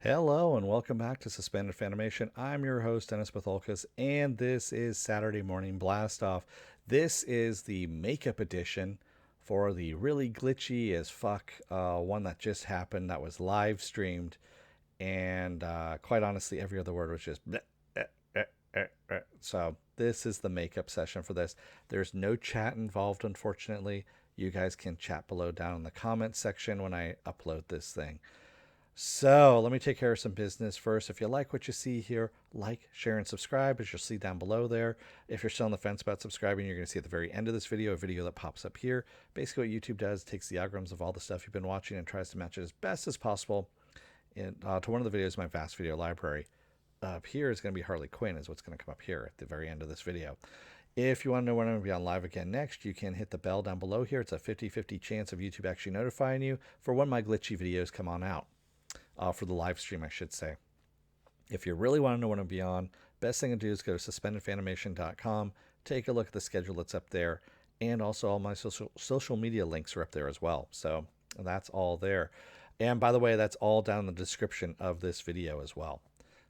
Hello and welcome back to Suspended Fanimation. I'm your host, Dennis Bithoulkas, and this is Saturday Morning Blast Off. This is the makeup edition for the really glitchy as fuck one that just happened that was live streamed, and quite honestly, every other word was just bleh, so this is the makeup session for this. There's no chat involved, unfortunately. You guys can chat below down in the comments section when I upload this thing. So let me take care of some business first. If you like what you see here, like, share, and subscribe, as you'll see down below there. If you're still on the fence about subscribing, you're going to see at the very end of this video a video that pops up here. Basically what YouTube does, takes the algorithms of all the stuff you've been watching and tries to match it as best as possible to one of the videos in my vast video library. Up here is going to be Harley Quinn, is what's going to come up here at the very end of this video. If you want to know when I'm going to be on live again next, you can hit the bell down below here. It's a 50-50 chance of YouTube actually notifying you for when my glitchy videos come on out. For the live stream, I should say. If you really want to know when I'll be on, best thing to do is go to suspendedfanimation.com, take a look at the schedule that's up there, and also all my social media links are up there as well. So that's all there. And by the way, that's all down in the description of this video as well.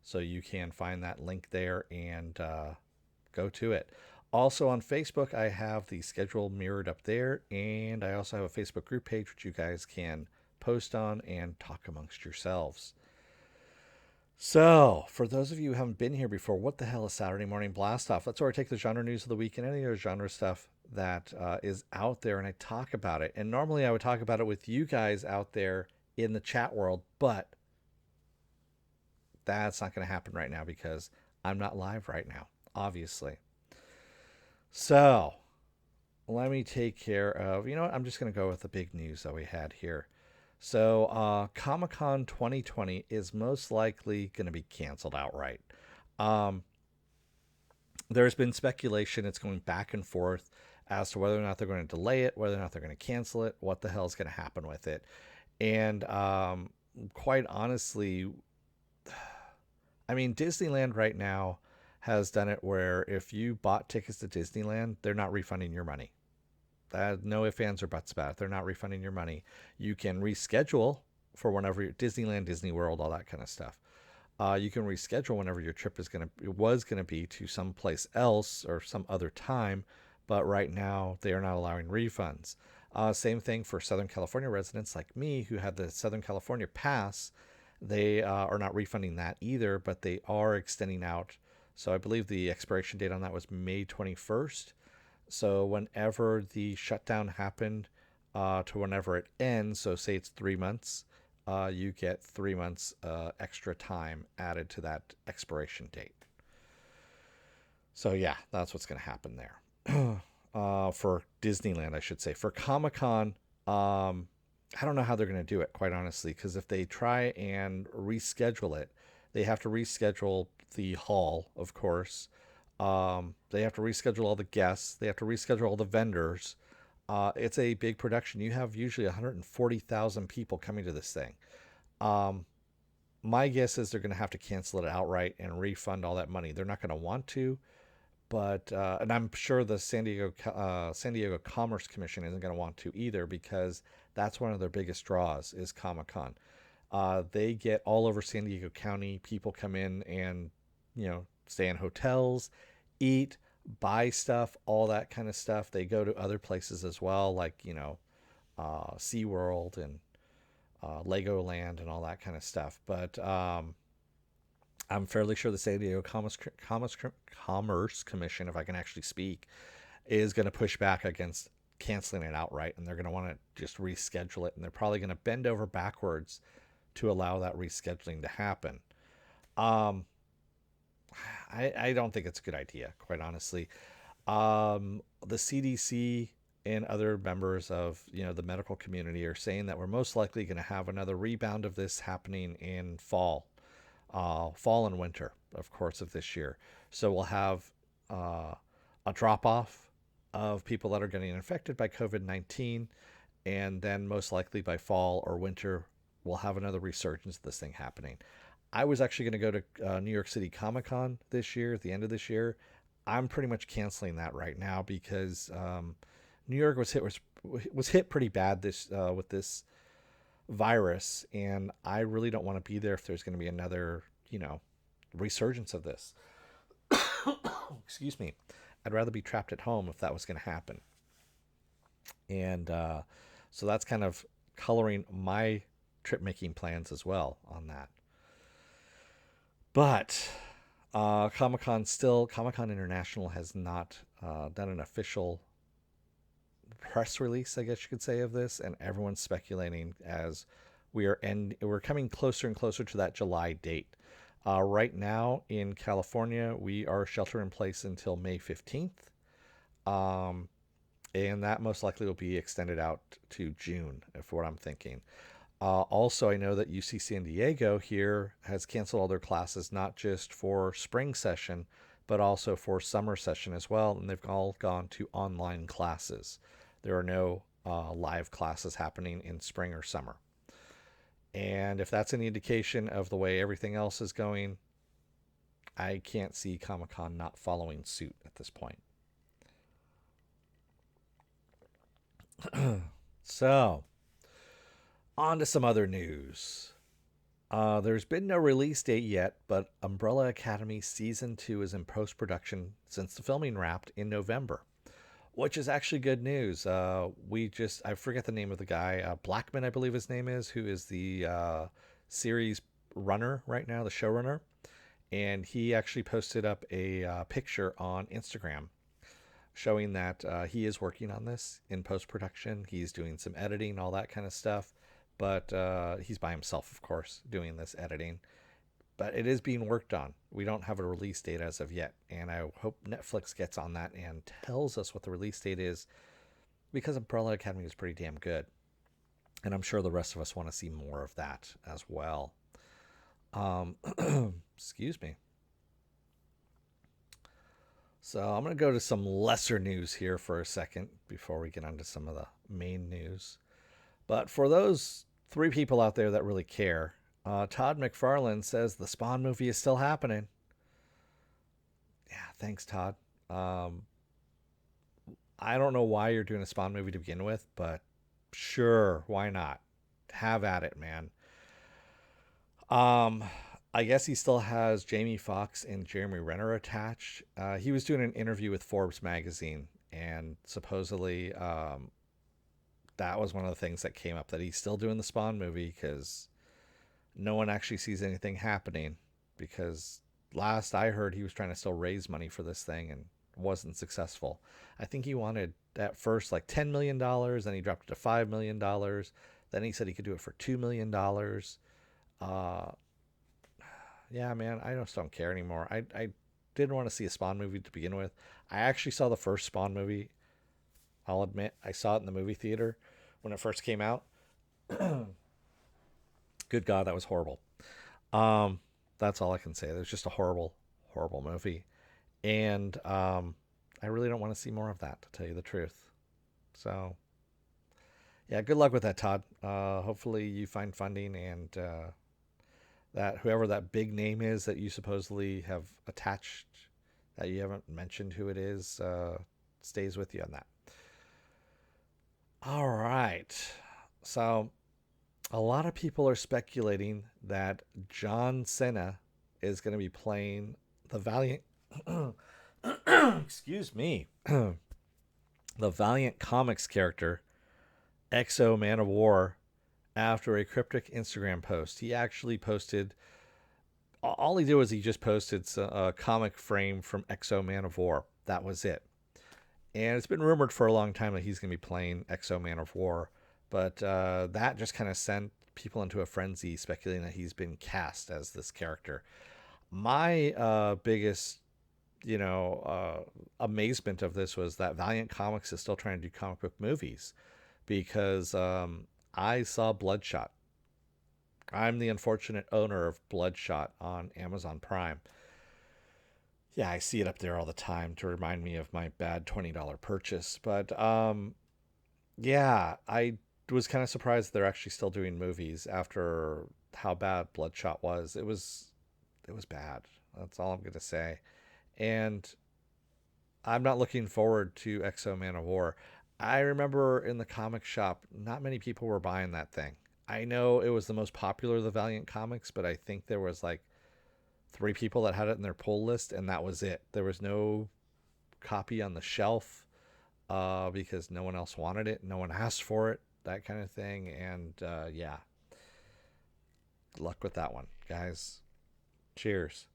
So you can find that link there and go to it. Also on Facebook, I have the schedule mirrored up there, and I also have a Facebook group page which you guys can post on and talk amongst yourselves. So, for those of you who haven't been here before, what the hell is Saturday Morning Blast Off? That's where I take the genre news of the week and any other genre stuff that is out there, and I talk about it. And normally I would talk about it with you guys out there in the chat world, but that's not going to happen right now because I'm not live right now, obviously. So, let me take care of, you know what, I'm just going to go with the big news that we had here. So Comic-Con 2020 is most likely going to be canceled outright. There's been speculation. It's going back and forth as to whether or not they're going to delay it, whether or not they're going to cancel it, what the hell is going to happen with it. And quite honestly, I mean, Disneyland right now has done it where if you bought tickets to Disneyland, they're not refunding your money. No ifs, ands, or buts about it. They're not refunding your money. You can reschedule for whenever you're Disneyland, Disney World, all that kind of stuff. You can reschedule whenever your trip was gonna be to someplace else or some other time, but right now they are not allowing refunds. Same thing for Southern California residents like me who had the Southern California pass. They are not refunding that either, but they are extending out. So I believe the expiration date on that was May 21st. So whenever the shutdown happened to whenever it ends, so say it's 3 months, you get 3 months extra time added to that expiration date. So yeah, that's what's going to happen there. For Disneyland, I should say. For Comic-Con, I don't know how they're going to do it, quite honestly, because if they try and reschedule it, they have to reschedule the hall, of course. They have to reschedule all the guests. They have to reschedule all the vendors. It's a big production. You have usually 140,000 people coming to this thing. My guess is they're going to have to cancel it outright and refund all that money. They're not going to want to, but and I'm sure the San Diego Commerce Commission isn't going to want to either because that's one of their biggest draws is Comic-Con. They get all over San Diego County. People come in and stay in hotels, eat, buy stuff, all that kind of stuff. They go to other places as well, like, SeaWorld and Legoland and all that kind of stuff. But I'm fairly sure the San Diego Commerce Commission, if I can actually speak, is going to push back against canceling it outright. And they're going to want to just reschedule it. And they're probably going to bend over backwards to allow that rescheduling to happen. I don't think it's a good idea, quite honestly. The CDC and other members of the medical community are saying that we're most likely going to have another rebound of this happening in fall and winter, of course, of this year. So we'll have a drop off of people that are getting infected by COVID-19, and then most likely by fall or winter we'll have another resurgence of this thing happening. I was actually going to go to New York City Comic-Con this year, at the end of this year. I'm pretty much canceling that right now because New York was hit pretty bad with this virus, and I really don't want to be there if there's going to be another, resurgence of this. Excuse me. I'd rather be trapped at home if that was going to happen. And so that's kind of coloring my trip making plans as well on that. But Comic Con International has not done an official press release, I guess you could say, of this, and everyone's speculating as we're coming closer and closer to that July date. Right now in California, we are shelter in place until May 15th. And that most likely will be extended out to June, if what I'm thinking. Also, I know that UC San Diego here has canceled all their classes, not just for spring session, but also for summer session as well. And they've all gone to online classes. There are no live classes happening in spring or summer. And if that's any indication of the way everything else is going, I can't see Comic-Con not following suit at this point. So, on to some other news. There's been no release date yet, but Umbrella Academy Season 2 is in post production since the filming wrapped in November, which is actually good news. I forget the name of the guy, Blackman, I believe his name is, who is the series runner right now, the showrunner. And he actually posted up a picture on Instagram showing that he is working on this in post production. He's doing some editing, all that kind of stuff. But he's by himself, of course, doing this editing. But it is being worked on. We don't have a release date as of yet. And I hope Netflix gets on that and tells us what the release date is, because Umbrella Academy is pretty damn good. And I'm sure the rest of us want to see more of that as well. Excuse me. So I'm going to go to some lesser news here for a second before we get onto some of the main news. But for those 3 people out there that really care, Todd McFarlane says the Spawn movie is still happening. Yeah, thanks, Todd. I don't know why you're doing a Spawn movie to begin with, but sure, why not? Have at it, man. I guess he still has Jamie Foxx and Jeremy Renner attached. He was doing an interview with Forbes magazine, and supposedly that was one of the things that came up, that he's still doing the Spawn movie because no one actually sees anything happening. Because last I heard, he was trying to still raise money for this thing and wasn't successful. I think he wanted at first like $10 million, then he dropped it to $5 million. Then he said he could do it for $2 million. Yeah, man, I just don't care anymore. I didn't want to see a Spawn movie to begin with. I actually saw the first Spawn movie. I'll admit, I saw it in the movie theater when it first came out. Good God, that was horrible. That's all I can say. It was just a horrible, horrible movie. And I really don't want to see more of that, to tell you the truth. So, yeah, good luck with that, Todd. Hopefully you find funding, and that whoever that big name is that you supposedly have attached, that you haven't mentioned who it is, stays with you on that. All right. So a lot of people are speculating that John Cena is going to be playing the Valiant excuse me, the Valiant Comics character Exo Manowar after a cryptic Instagram post. He actually posted, all he did was he just posted a comic frame from Exo Manowar. That was it. And it's been rumored for a long time that he's going to be playing Exo Manowar, but that just kind of sent people into a frenzy speculating that he's been cast as this character. My biggest, amazement of this was that Valiant Comics is still trying to do comic book movies, because I saw Bloodshot. I'm the unfortunate owner of Bloodshot on Amazon Prime. Yeah, I see it up there all the time to remind me of my bad $20 purchase. But yeah, I was kind of surprised they're actually still doing movies after how bad Bloodshot was. It was bad. That's all I'm going to say. And I'm not looking forward to Exo Man of War. I remember in the comic shop, not many people were buying that thing. I know it was the most popular of the Valiant comics, but I think there was like three people that had it in their pull list, and that was it. There was no copy on the shelf because no one else wanted it, no one asked for it, that kind of thing. And yeah, good luck with that one, guys. Cheers.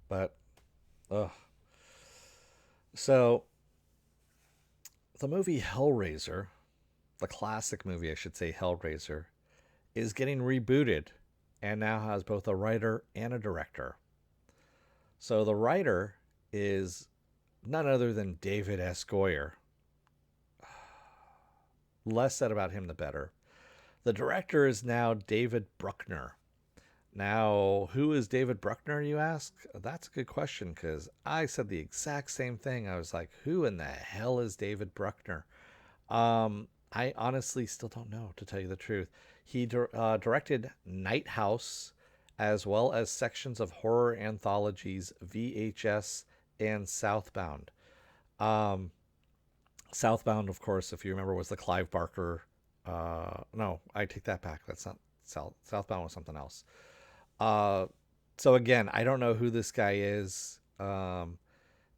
But ugh. So the movie Hellraiser, the classic movie, I should say, Hellraiser, is getting rebooted and now has both a writer and a director. So the writer is none other than David S. Goyer. Less said about him, the better. The director is now David Bruckner. Now, who is David Bruckner, you ask? That's a good question because I said the exact same thing. I was like, who in the hell is David Bruckner? I honestly still don't know, to tell you the truth. He directed Night House, as well as sections of horror anthologies, VHS, and Southbound. Um, Southbound, of course, if you remember, was the Clive Barker. No, I take that back. That's not Southbound was something else. Uh, so again, I don't know who this guy is.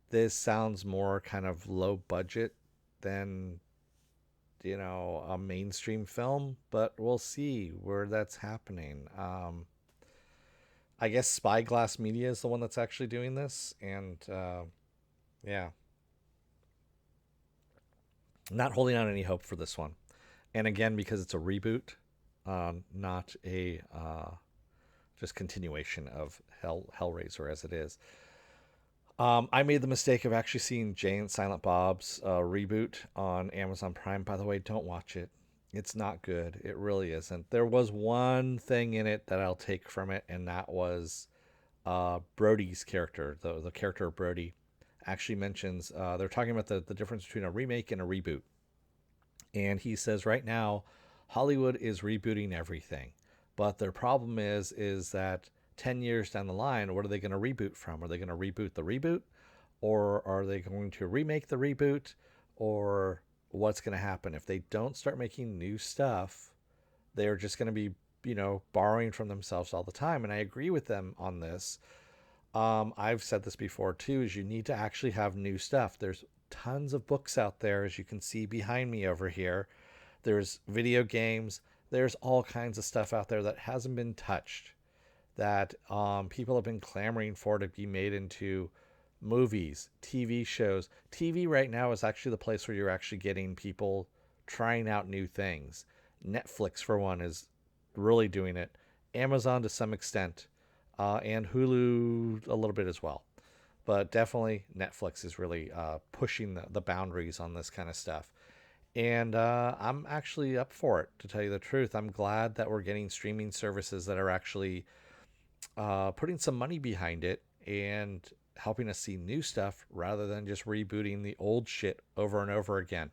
This sounds more kind of low budget than a mainstream film, but we'll see where that's happening. I guess Spyglass Media is the one that's actually doing this, and yeah, not holding out any hope for this one. And again, because it's a reboot, not a just continuation of Hellraiser as it is. I made the mistake of actually seeing Jay and Silent Bob's reboot on Amazon Prime. By the way, don't watch it. It's not good. It really isn't. There was one thing in it that I'll take from it, and that was Brody's character. The character of Brody actually mentions they're talking about the difference between a remake and a reboot. And he says right now, Hollywood is rebooting everything. But their problem is that 10 years down the line, what are they going to reboot from? Are they going to reboot the reboot? Or are they going to remake the reboot? Or what's going to happen? If they don't start making new stuff, they're just going to be, borrowing from themselves all the time. And I agree with them on this. I've said this before too, is you need to actually have new stuff. There's tons of books out there, as you can see behind me over here. There's video games. There's all kinds of stuff out there that hasn't been touched, that people have been clamoring for to be made into movies, TV shows. TV right now is actually the place where you're actually getting people trying out new things. Netflix, for one, is really doing it. Amazon to some extent, and Hulu a little bit as well. But definitely Netflix is really pushing the boundaries on this kind of stuff. And I'm actually up for it, to tell you the truth. I'm glad that we're getting streaming services that are actually putting some money behind it and helping us see new stuff rather than just rebooting the old shit over and over again.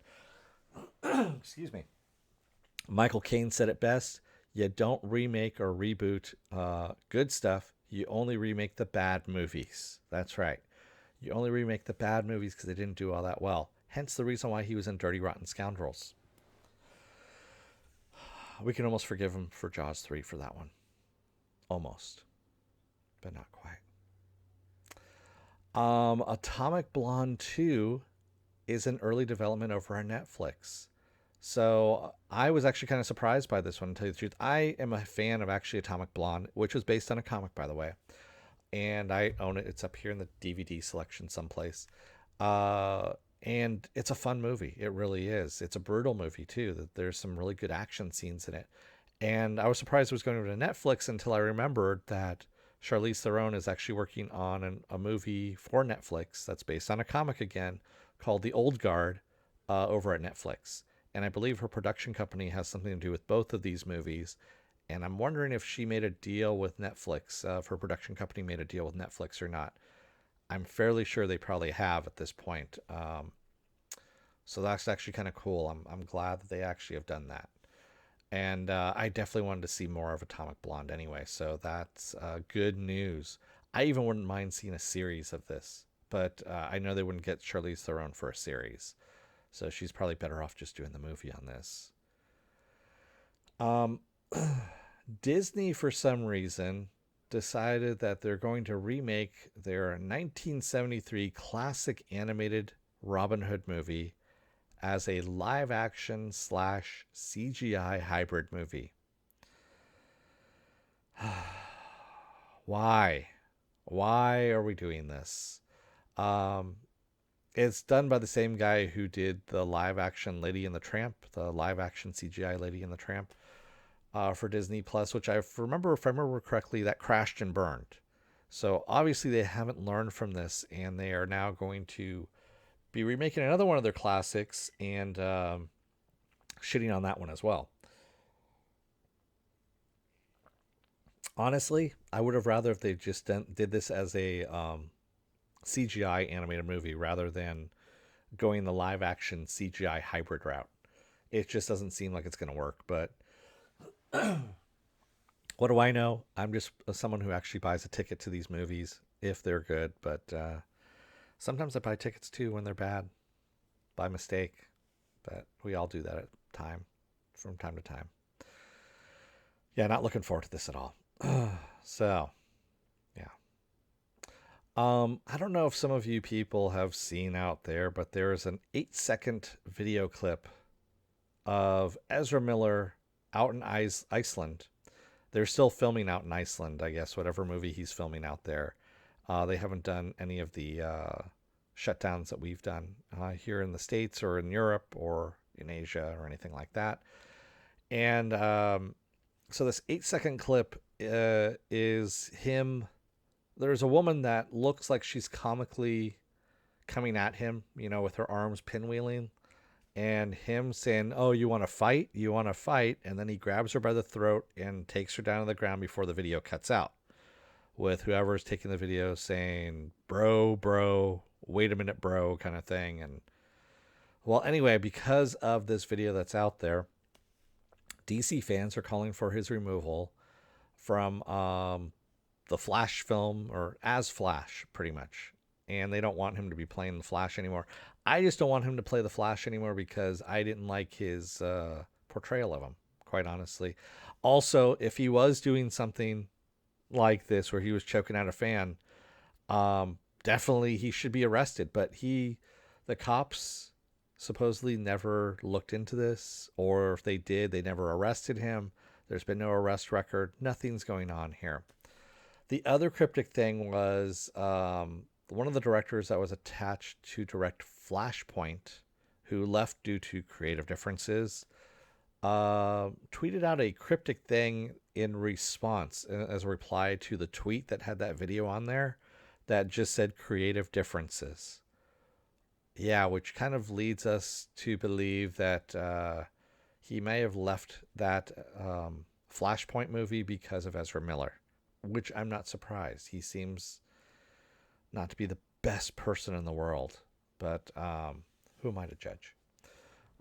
Excuse me. Michael Caine said it best. You don't remake or reboot good stuff. You only remake the bad movies. That's right. You only remake the bad movies because they didn't do all that well. Hence the reason why he was in Dirty Rotten Scoundrels. We can almost forgive him for Jaws 3 for that one. Almost. But not quite. Atomic Blonde 2 is in early development over on Netflix. So I was actually kind of surprised by this one, to tell you the truth. I am a fan of actually Atomic Blonde, which was based on a comic, by the way. And I own it. It's up here in the DVD selection someplace. And it's a fun movie. It really is. It's a brutal movie, too. There's some really good action scenes in it. And I was surprised it was going over to Netflix until I remembered that Charlize Theron is actually working on a movie for Netflix that's based on a comic again called The Old Guard over at Netflix. And I believe her production company has something to do with both of these movies. And I'm wondering if she made a deal with Netflix, if her production company made a deal with Netflix or not. I'm fairly sure they probably have at this point. So that's actually kind of cool. I'm glad that they actually have done that. And I definitely wanted to see more of Atomic Blonde anyway. So that's good news. I even wouldn't mind seeing a series of this. But I know they wouldn't get Charlize Theron for a series. So she's probably better off just doing the movie on this. Um, Disney, for some reason, decided that they're going to remake their 1973 classic animated Robin Hood movie as a live action slash CGI hybrid movie. Why? Why are we doing this? Um, it's done by the same guy who did the live action Lady and the Tramp, the live action CGI Lady and the Tramp for Disney Plus, which if I remember correctly, that crashed and burned. So obviously they haven't learned from this, and they are now going to be remaking another one of their classics and shitting on that one as well. Honestly, I would have rather if they just did this as a CGI animated movie rather than going the live action CGI hybrid route. It just doesn't seem like it's going to work. But what do I know? I'm just someone who actually buys a ticket to these movies if they're good. But sometimes I buy tickets too when they're bad by mistake. But we all do that from time to time. Yeah, not looking forward to this at all. So, yeah. I don't know if some of you people have seen out there, but there is an 8-second video clip of Ezra Miller out in Iceland. They're still filming out in Iceland, I guess, whatever movie he's filming out there. They haven't done any of the shutdowns that we've done here in the States or in Europe or in Asia or anything like that. And so this 8-second clip is him. There's a woman that looks like she's comically coming at him, with her arms pinwheeling, and him saying, "Oh, you want to fight? You want to fight?" And then he grabs her by the throat and takes her down to the ground before the video cuts out, with whoever's taking the video saying, bro, wait a minute, bro, kind of thing. And well, anyway, because of this video that's out there, DC fans are calling for his removal from the Flash film, or as Flash, pretty much. And they don't want him to be playing the Flash anymore. I just don't want him to play the Flash anymore because I didn't like his portrayal of him, quite honestly. Also, if he was doing something like this where he was choking out a fan, definitely he should be arrested. But the cops supposedly never looked into this, or if they did, they never arrested him. There's been no arrest record. Nothing's going on here. The other cryptic thing was one of the directors that was attached to direct Flashpoint, who left due to creative differences, tweeted out a cryptic thing in response as a reply to the tweet that had that video on there that just said creative differences. Yeah, which kind of leads us to believe that he may have left that Flashpoint movie because of Ezra Miller, which I'm not surprised. He seems not to be the best person in the world, but who am I to judge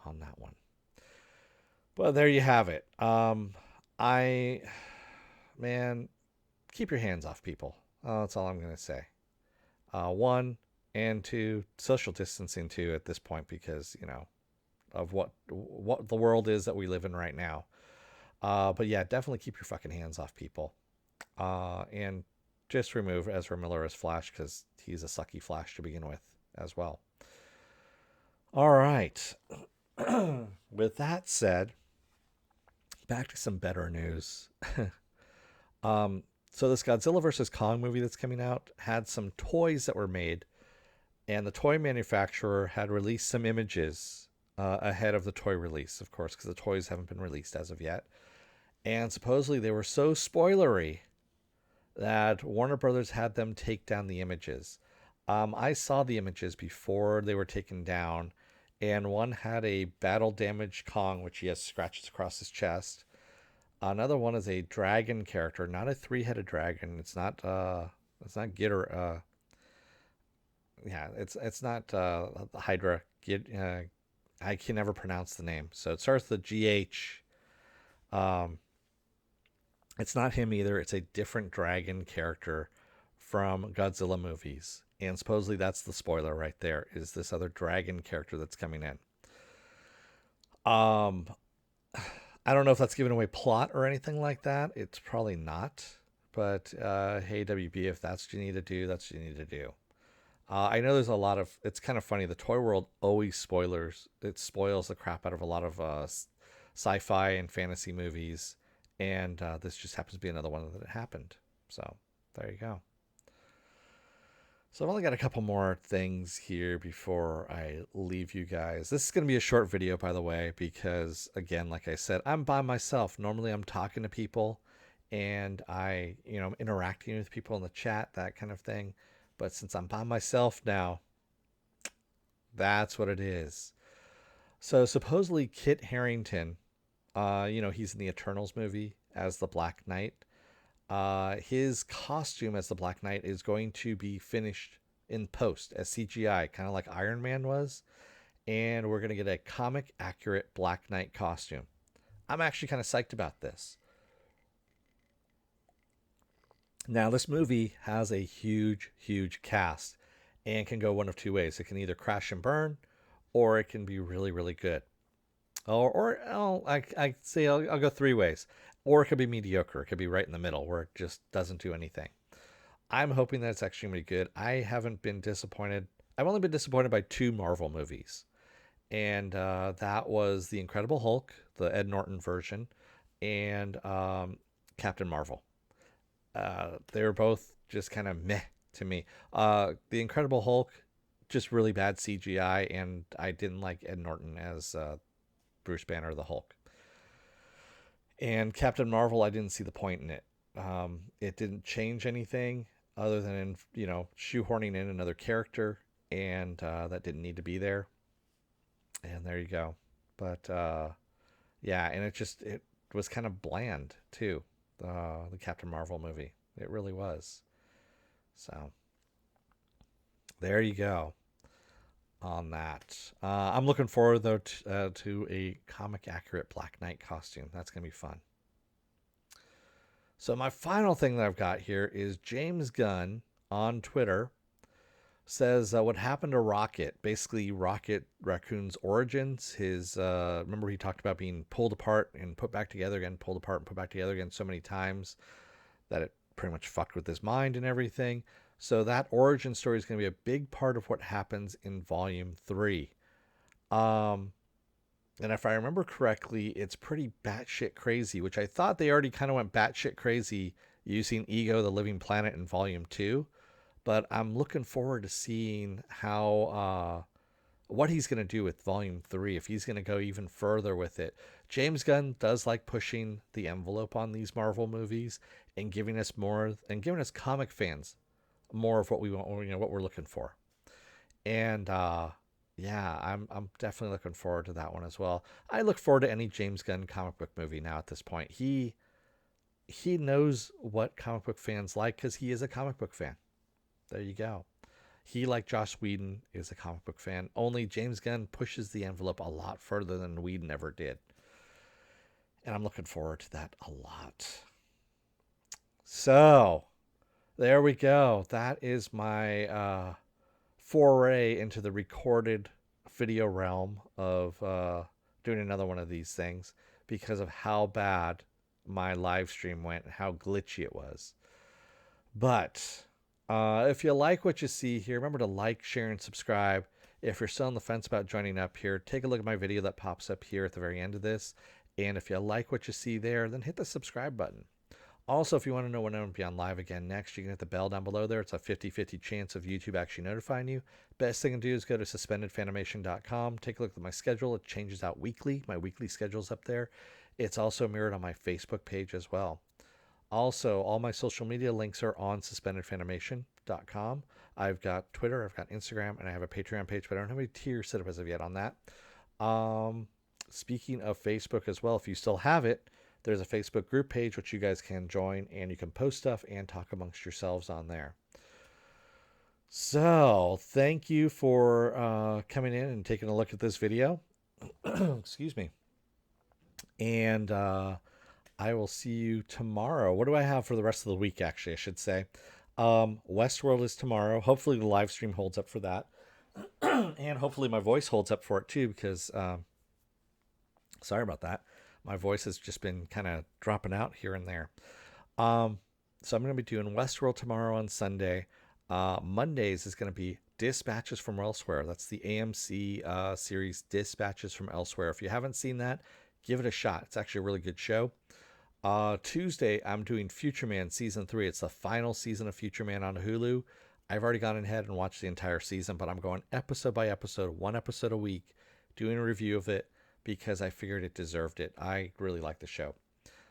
on that one? Well, there you have it. Man, keep your hands off people. That's all I'm going to say. One, and two, social distancing too at this point, because, of what the world is that we live in right now. But yeah, definitely keep your fucking hands off people. And just remove Ezra Miller as Flash, because he's a sucky Flash to begin with as well. All right. With that said, back to some better news. So this Godzilla vs. Kong movie that's coming out had some toys that were made, and the toy manufacturer had released some images ahead of the toy release, of course, because the toys haven't been released as of yet. And supposedly they were so spoilery that Warner Brothers had them take down the images. I saw the images before they were taken down, and one had a battle-damaged Kong, which he has scratches across his chest. Another one is a dragon character, not a three-headed dragon. It's not Gitter. It's not Hydra. I can never pronounce the name, so it starts with GH. It's not him either. It's a different dragon character from Godzilla movies. And supposedly that's the spoiler right there, is this other dragon character that's coming in. Um, I don't know if that's giving away plot or anything like that. It's probably not. But hey, WB, if that's what you need to do, that's what you need to do. I know there's a lot of. It's kind of funny. The toy world always spoilers. It spoils the crap out of a lot of sci-fi and fantasy movies, and this just happens to be another one that happened. So there you go. So I've only got a couple more things here before I leave you guys. This is going to be a short video, by the way, because again, like I said, I'm by myself. Normally I'm talking to people and I'm interacting with people in the chat, that kind of thing. But since I'm by myself now, that's what it is. So supposedly Kit Harington, he's in the Eternals movie as the Black Knight. His costume as the Black Knight is going to be finished in post as CGI, kind of like Iron Man was. And we're going to get a comic accurate Black Knight costume. I'm actually kind of psyched about this. Now, this movie has a huge, huge cast and can go one of two ways. It can either crash and burn, or it can be really, really good. I say I'll go three ways. Or it could be mediocre. It could be right in the middle where it just doesn't do anything. I'm hoping that it's actually going to be good. I haven't been disappointed. I've only been disappointed by two Marvel movies. And that was The Incredible Hulk, the Ed Norton version, and Captain Marvel. They were both just kind of meh to me. The Incredible Hulk, just really bad CGI, and I didn't like Ed Norton as Bruce Banner, the Hulk. And Captain Marvel, I didn't see the point in it. It didn't change anything other than, shoehorning in another character, and that didn't need to be there. And there you go. But yeah, and it was kind of bland too. The Captain Marvel movie, it really was. So there you go on that. I'm looking forward though to a comic accurate Black Knight costume. That's gonna be fun. So my final thing that I've got here is James Gunn on Twitter says what happened to Rocket. Basically, Rocket Raccoon's origins. His remember he talked about being pulled apart and put back together again, pulled apart and put back together again so many times that it pretty much fucked with his mind and everything. So that origin story is going to be a big part of what happens in Volume 3. And if I remember correctly, it's pretty batshit crazy, which I thought they already kind of went batshit crazy using Ego, the Living Planet in Volume 2. But I'm looking forward to seeing how what he's going to do with Volume 3, if he's going to go even further with it. James Gunn does like pushing the envelope on these Marvel movies and giving us more, and giving us comic fans more of what we want, what we're looking for. And yeah, I'm definitely looking forward to that one as well. I look forward to any James Gunn comic book movie now at this point. He knows what comic book fans like because he is a comic book fan. There you go. He, like Joss Whedon, is a comic book fan. Only James Gunn pushes the envelope a lot further than Whedon ever did. And I'm looking forward to that a lot. So, there we go. That is my foray into the recorded video realm of doing another one of these things because of how bad my live stream went and how glitchy it was. But if you like what you see here, remember to like, share, and subscribe. If you're still on the fence about joining up here, take a look at my video that pops up here at the very end of this. And if you like what you see there, then hit the subscribe button. Also, if you want to know when I'm going to be on live again next, you can hit the bell down below there. It's a 50-50 chance of YouTube actually notifying you. Best thing to do is go to suspendedfanimation.com. Take a look at my schedule. It changes out weekly. My weekly schedule's up there. It's also mirrored on my Facebook page as well. Also, all my social media links are on suspendedfanimation.com. I've got Twitter, I've got Instagram, and I have a Patreon page, but I don't have any tiers set up as of yet on that. Speaking of Facebook as well, if you still have it, there's a Facebook group page which you guys can join, and you can post stuff and talk amongst yourselves on there. So, thank you for coming in and taking a look at this video. Excuse me. And I will see you tomorrow. What do I have for the rest of the week, actually, I should say. Westworld is tomorrow. Hopefully the live stream holds up for that. And hopefully my voice holds up for it, too, because Sorry about that. My voice has just been kind of dropping out here and there. Um, so I'm going to be doing Westworld tomorrow on Sunday. Mondays is going to be Dispatches from Elsewhere. That's the AMC series Dispatches from Elsewhere. If you haven't seen that, give it a shot. It's actually a really good show. Tuesday, I'm doing Future Man season 3. It's the final season of Future Man on Hulu. I've already gone ahead and watched the entire season, but I'm going episode by episode, one episode a week, doing a review of it because I figured it deserved it. I really like the show.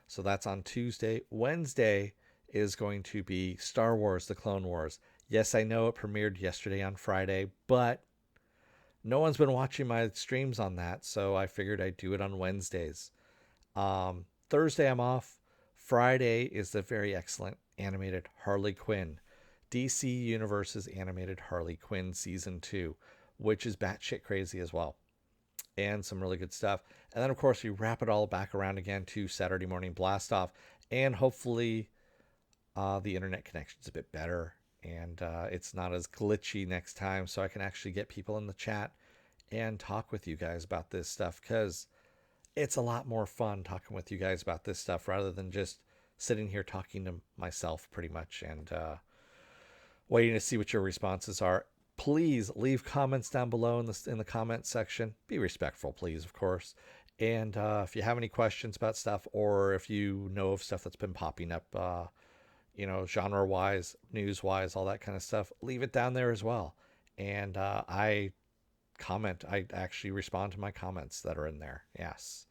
So that's on Tuesday. Wednesday is going to be Star Wars The Clone Wars. Yes, I know it premiered yesterday on Friday, but no one's been watching my streams on that, so I figured I'd do it on Wednesdays. Thursday, I'm off. Friday is the very excellent animated Harley Quinn. DC Universe's animated Harley Quinn Season 2, which is batshit crazy as well. And some really good stuff. And then, of course, we wrap it all back around again to Saturday morning blast off. And hopefully the internet connection's a bit better and it's not as glitchy next time, so I can actually get people in the chat and talk with you guys about this stuff, because it's a lot more fun talking with you guys about this stuff rather than just sitting here talking to myself pretty much and waiting to see what your responses are. Please leave comments down below in the comment section. Be respectful, please, of course. And if you have any questions about stuff, or if you know of stuff that's been popping up, genre-wise, news-wise, all that kind of stuff, leave it down there as well. And I actually respond to my comments that are in there. Yes.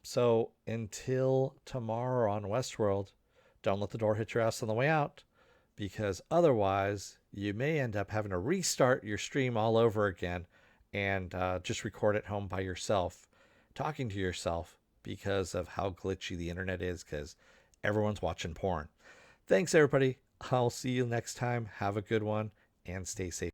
So until tomorrow on Westworld, don't let the door hit your ass on the way out, because otherwise you may end up having to restart your stream all over again and just record at home by yourself, talking to yourself because of how glitchy the internet is, because everyone's watching porn. Thanks, everybody. I'll see you next time. Have a good one and stay safe.